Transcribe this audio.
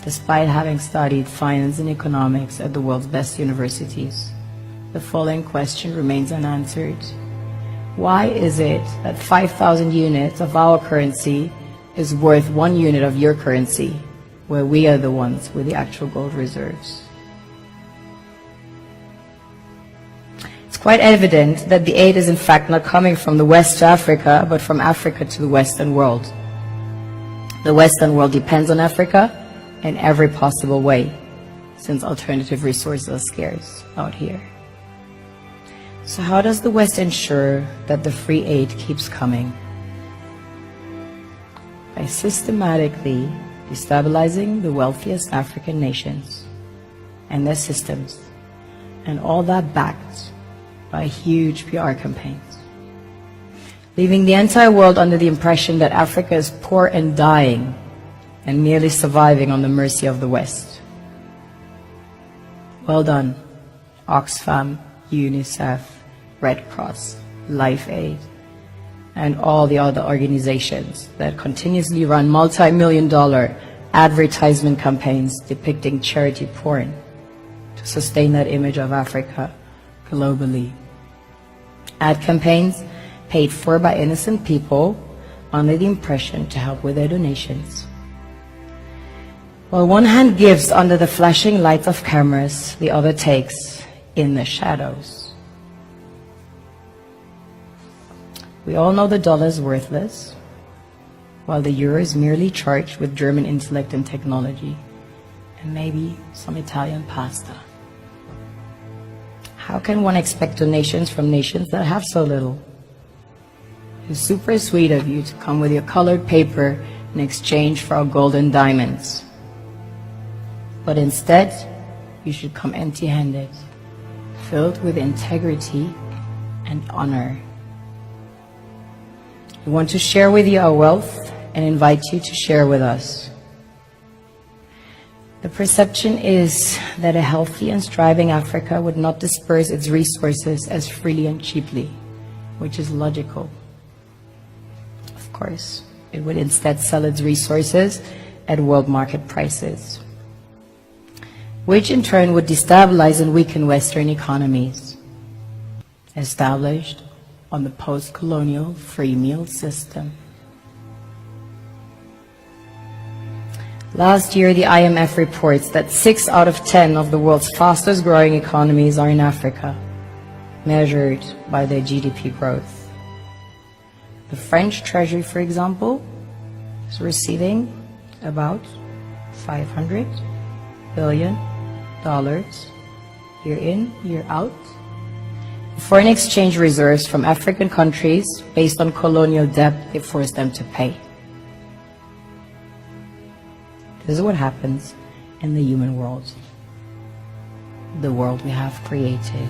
Despite having studied finance and economics at the world's best universities, the following question remains unanswered. Why is it that 5,000 units of our currency is worth 1 unit of your currency, where we are the ones with the actual gold reserves? It's quite evident that the aid is in fact not coming from the West to Africa, but from Africa to the Western world. The Western world depends on Africa in every possible way, since alternative resources are scarce out here. So how does the West ensure that the free aid keeps coming? By systematically destabilizing the wealthiest African nations and their systems, and all that backed by huge PR campaigns, leaving the entire world under the impression that Africa is poor and dying and merely surviving on the mercy of the West. Well done, Oxfam, UNICEF, Red Cross, Life Aid, and all the other organizations that continuously run multi-million-dollar advertisement campaigns depicting charity porn to sustain that image of Africa globally. Ad campaigns paid for by innocent people under the impression to help with their donations. While one hand gives under the flashing lights of cameras, the other takes in the shadows. We all know the dollar is worthless, while the euro is merely charged with German intellect and technology, and maybe some Italian pasta. How can one expect donations from nations that have so little? It's super sweet of you to come with your colored paper in exchange for our gold and diamonds. But instead, you should come empty-handed, filled with integrity and honor. We want to share with you our wealth and invite you to share with us. The perception is that a healthy and striving Africa would not disperse its resources as freely and cheaply, which is logical. Of course, it would instead sell its resources at world market prices, which in turn would destabilize and weaken Western economies, established on the post-colonial free meal system. Last year, the IMF reports that 6 out of 10 of the world's fastest growing economies are in Africa, measured by their GDP growth. The French Treasury, for example, is receiving about $500 billion year in, year out. Foreign exchange reserves from African countries based on colonial debt they forced them to pay. This is what happens in the human world, the world we have created.